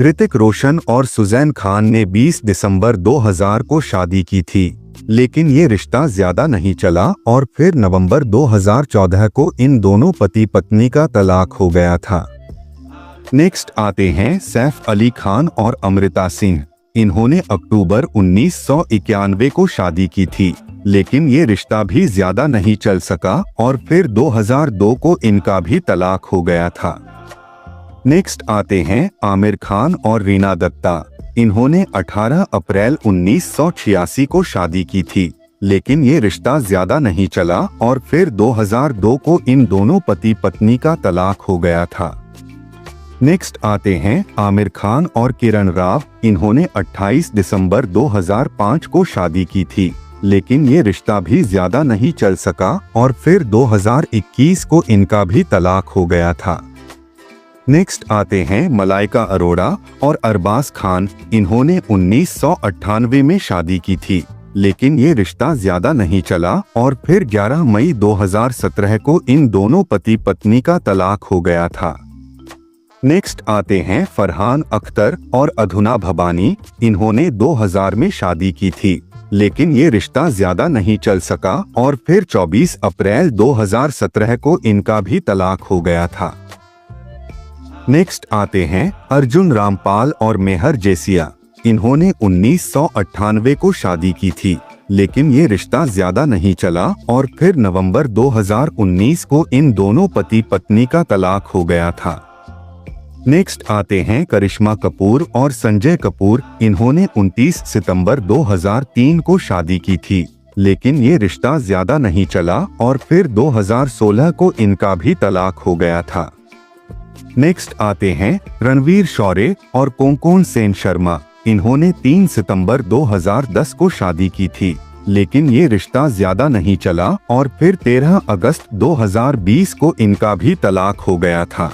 ऋतिक रोशन और सुजैन खान ने 20 दिसंबर 2000 को शादी की थी, लेकिन ये रिश्ता ज्यादा नहीं चला और फिर नवंबर 2014 को इन दोनों पति पत्नी का तलाक हो गया था। नेक्स्ट आते हैं सैफ अली खान और अमृता सिंह। इन्होंने अक्टूबर 1991 को शादी की थी, लेकिन ये रिश्ता भी ज्यादा नहीं चल सका और फिर 2002 को इनका भी तलाक हो गया था। नेक्स्ट आते हैं आमिर खान और रीना दत्ता। इन्होंने 18 अप्रैल 1986 को शादी की थी, लेकिन ये रिश्ता ज्यादा नहीं चला और फिर 2002 को इन दोनों पति पत्नी का तलाक हो गया था। नेक्स्ट आते हैं आमिर खान और किरण राव। इन्होंने 28 दिसंबर 2005 को शादी की थी, लेकिन ये रिश्ता भी ज्यादा नहीं चल सका और फिर 2021 को इनका भी तलाक हो गया था। नेक्स्ट आते हैं मलाइका अरोड़ा और अरबाज खान। इन्होंने 1998 में शादी की थी, लेकिन ये रिश्ता ज्यादा नहीं चला और फिर 11 मई 2017 को इन दोनों पति पत्नी का तलाक हो गया था। नेक्स्ट आते हैं फरहान अख्तर और अधुना भबानी। इन्होंने 2000 में शादी की थी, लेकिन ये रिश्ता ज्यादा नहीं चल सका और फिर 24 अप्रैल 2017 को इनका भी तलाक हो गया था। नेक्स्ट आते हैं अर्जुन रामपाल और मेहर जेसिया। इन्होंने 1998 को शादी की थी, लेकिन ये रिश्ता ज्यादा नहीं चला और फिर नवंबर 2019 को इन दोनों पति पत्नी का तलाक हो गया था। नेक्स्ट आते हैं करिश्मा कपूर और संजय कपूर। इन्होंने 29 सितंबर 2003 को शादी की थी, लेकिन ये रिश्ता ज्यादा नहीं चला और फिर 2016 को इनका भी तलाक हो गया था। नेक्स्ट आते हैं रणवीर शौर्य और कोंकोन सेन शर्मा। इन्होंने 3 सितंबर 2010 को शादी की थी, लेकिन ये रिश्ता ज्यादा नहीं चला और फिर 13 अगस्त 2020 को इनका भी तलाक हो गया था।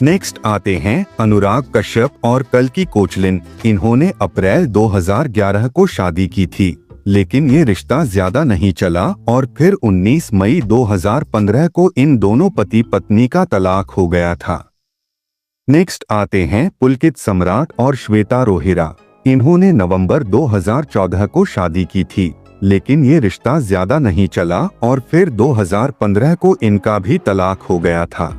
नेक्स्ट आते हैं अनुराग कश्यप और कल्की कोचलिन। इन्होंने अप्रैल 2011 को शादी की थी, लेकिन ये रिश्ता ज्यादा नहीं चला और फिर 19 मई 2015 को इन दोनों पति पत्नी का तलाक हो गया था। नेक्स्ट आते हैं पुलकित सम्राट और श्वेता रोहिरा। इन्होंने नवंबर 2014 को शादी की थी, लेकिन ये रिश्ता ज्यादा नहीं चला और फिर 2015 को इनका भी तलाक हो गया था।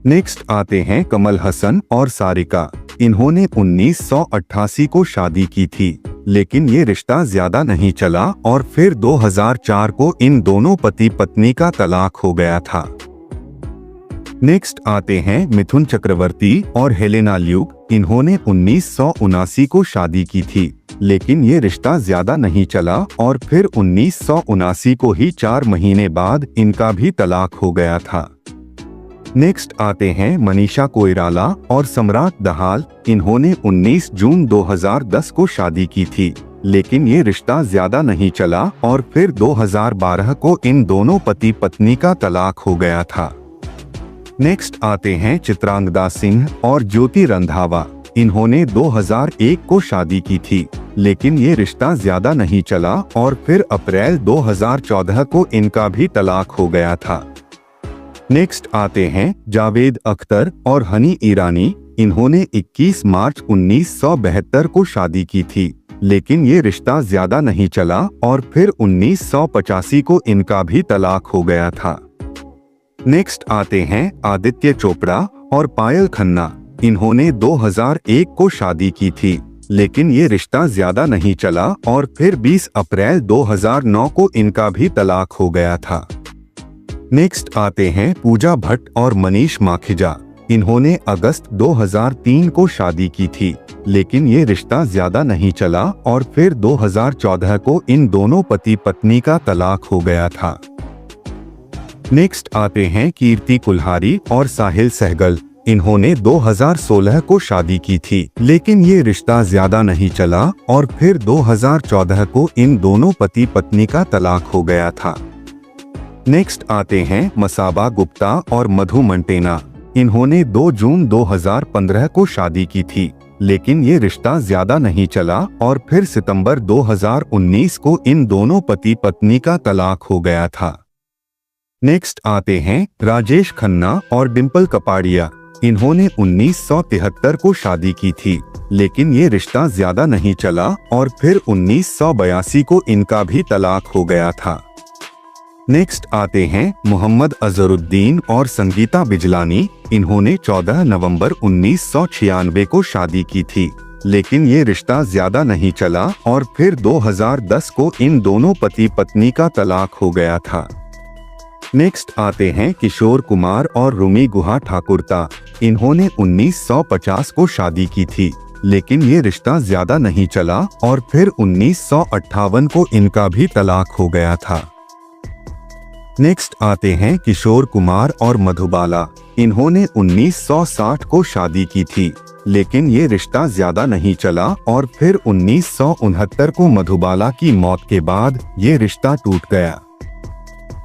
नेक्स्ट आते हैं कमल हसन और सारिका। इन्होंने 1988 को शादी की थी, लेकिन ये रिश्ता ज्यादा नहीं चला और फिर 2004 को इन दोनों पति पत्नी का तलाक हो गया था। नेक्स्ट आते हैं मिथुन चक्रवर्ती और हेलेना ल्यूक। इन्होंने 1979 को शादी की थी, लेकिन ये रिश्ता ज्यादा नहीं चला और फिर 1979 को ही 4 महीने बाद इनका भी तलाक हो गया था। नेक्स्ट आते हैं मनीषा कोइराला और सम्राट दहाल। इन्होंने 19 जून 2010 को शादी की थी, लेकिन ये रिश्ता ज्यादा नहीं चला और फिर 2012 को इन दोनों पति पत्नी का तलाक हो गया था। नेक्स्ट आते हैं चित्रांगदा सिंह और ज्योति रंधावा। इन्होंने 2001 को शादी की थी, लेकिन ये रिश्ता ज्यादा नहीं चला और फिर अप्रैल 2014 को इनका भी तलाक हो गया था। नेक्स्ट आते हैं जावेद अख्तर और हनी ईरानी। इन्होंने 21 मार्च 1972 को शादी की थी, लेकिन ये रिश्ता ज्यादा नहीं चला और फिर 1985 को इनका भी तलाक हो गया था। नेक्स्ट आते हैं आदित्य चोपड़ा और पायल खन्ना। इन्होंने 2001 को शादी की थी, लेकिन ये रिश्ता ज्यादा नहीं चला और फिर 20 अप्रैल 2009 को इनका भी तलाक हो गया था। नेक्स्ट आते हैं पूजा भट्ट और मनीष माखीजा। इन्होंने अगस्त 2003 को शादी की थी, लेकिन ये रिश्ता ज्यादा नहीं चला और फिर 2014 को इन दोनों पति पत्नी का तलाक हो गया था। नेक्स्ट आते हैं कीर्ति कुल्हारी और साहिल सहगल। इन्होंने 2016 को शादी की थी, लेकिन ये रिश्ता ज्यादा नहीं चला और फिर 2014 को इन दोनों पति पत्नी का तलाक हो गया था। नेक्स्ट आते हैं मसाबा गुप्ता और मधु मंटेना। इन्होंने 2 जून 2015 को शादी की थी, लेकिन ये रिश्ता ज्यादा नहीं चला और फिर सितंबर 2019 को इन दोनों पति पत्नी का तलाक हो गया था। नेक्स्ट आते हैं राजेश खन्ना और डिंपल कपाड़िया। इन्होंने 1973 को शादी की थी, लेकिन ये रिश्ता ज्यादा नहीं चला और फिर 1982 को इनका भी तलाक हो गया था। नेक्स्ट आते हैं मोहम्मद अजहरुद्दीन और संगीता बिजलानी। इन्होंने 14 नवंबर 1996 को शादी की थी, लेकिन ये रिश्ता ज्यादा नहीं चला और फिर 2010 को इन दोनों पति पत्नी का तलाक हो गया था। नेक्स्ट आते हैं किशोर कुमार और रूमी गुहा ठाकुरता। इन्होंने 1950 को शादी की थी, लेकिन ये रिश्ता ज्यादा नहीं चला और फिर 1958 को इनका भी तलाक हो गया था। नेक्स्ट आते हैं किशोर कुमार और मधुबाला। इन्होंने 1960 को शादी की थी, लेकिन ये रिश्ता ज्यादा नहीं चला और फिर 1969 को मधुबाला की मौत के बाद ये रिश्ता टूट गया।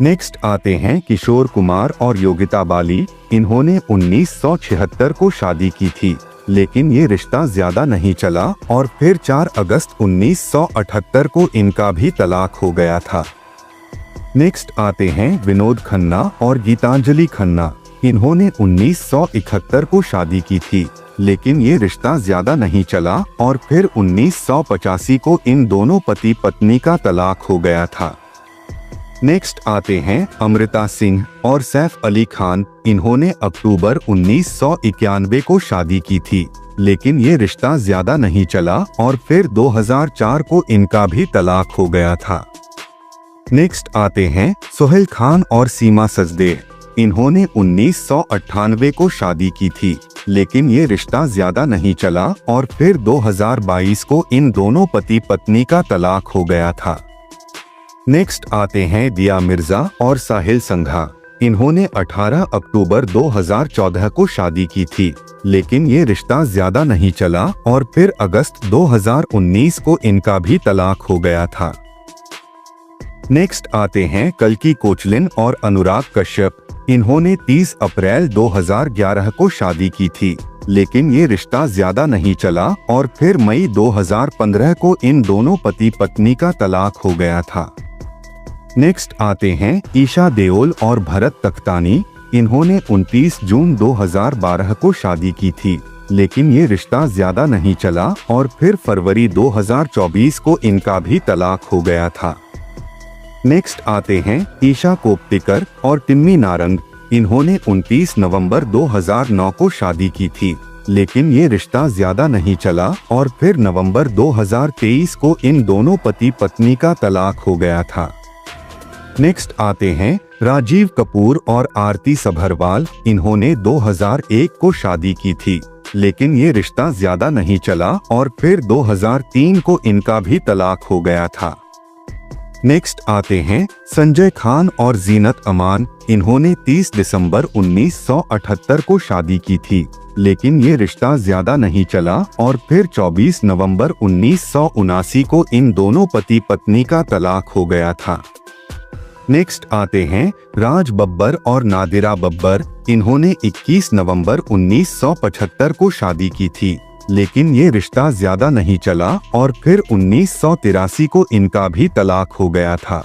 नेक्स्ट आते हैं किशोर कुमार और योगिता बाली। इन्होंने 1976 को शादी की थी, लेकिन ये रिश्ता ज्यादा नहीं चला और फिर 4 अगस्त 1978 को इनका भी तलाक हो गया था। नेक्स्ट आते हैं विनोद खन्ना और गीतांजलि खन्ना। इन्होंने 1971 को शादी की थी, लेकिन ये रिश्ता ज्यादा नहीं चला और फिर 1985 को इन दोनों पति पत्नी का तलाक हो गया था। नेक्स्ट आते हैं अमृता सिंह और सैफ अली खान। इन्होंने अक्टूबर 1991 को शादी की थी, लेकिन ये रिश्ता ज्यादा नहीं चला और फिर 2004 को इनका भी तलाक हो गया था। नेक्स्ट आते हैं सोहेल खान और सीमा सजदे। इन्होंने 1998 को शादी की थी, लेकिन ये रिश्ता ज्यादा नहीं चला और फिर 2022 को इन दोनों पति पत्नी का तलाक हो गया था। नेक्स्ट आते हैं दिया मिर्जा और साहिल संघा। इन्होंने 18 अक्टूबर 2014 को शादी की थी, लेकिन ये रिश्ता ज्यादा नहीं चला और फिर अगस्त 2019 को इनका भी तलाक हो गया था। नेक्स्ट आते हैं कल्की कोचलिन और अनुराग कश्यप। इन्होंने 30 अप्रैल 2011 को शादी की थी, लेकिन ये रिश्ता ज्यादा नहीं चला और फिर मई 2015 को इन दोनों पति पत्नी का तलाक हो गया था। नेक्स्ट आते हैं ईशा देओल और भरत तख्तानी। इन्होंने 29 जून 2012 को शादी की थी, लेकिन ये रिश्ता ज्यादा नहीं चला और फिर फरवरी 2024 को इनका भी तलाक हो गया था। नेक्स्ट आते हैं ईशा कोप्टिकर और टिम्मी नारंग। इन्होंने 29 नवंबर 2009 को शादी की थी, लेकिन ये रिश्ता ज्यादा नहीं चला और फिर नवंबर 2023 को इन दोनों पति पत्नी का तलाक हो गया था। नेक्स्ट आते हैं राजीव कपूर और आरती सभरवाल। इन्होंने 2001 को शादी की थी, लेकिन ये रिश्ता ज्यादा नहीं चला और फिर 2003 को इनका भी तलाक हो गया था। नेक्स्ट आते हैं संजय खान और जीनत अमान। इन्होंने 30 दिसंबर 1978 को शादी की थी, लेकिन ये रिश्ता ज्यादा नहीं चला और फिर 24 नवंबर 1979 को इन दोनों पति पत्नी का तलाक हो गया था। नेक्स्ट आते हैं राज बब्बर और नादिरा बब्बर। इन्होंने 21 नवंबर 1975 को शादी की थी, लेकिन ये रिश्ता ज्यादा नहीं चला और फिर 1983 को इनका भी तलाक हो गया था।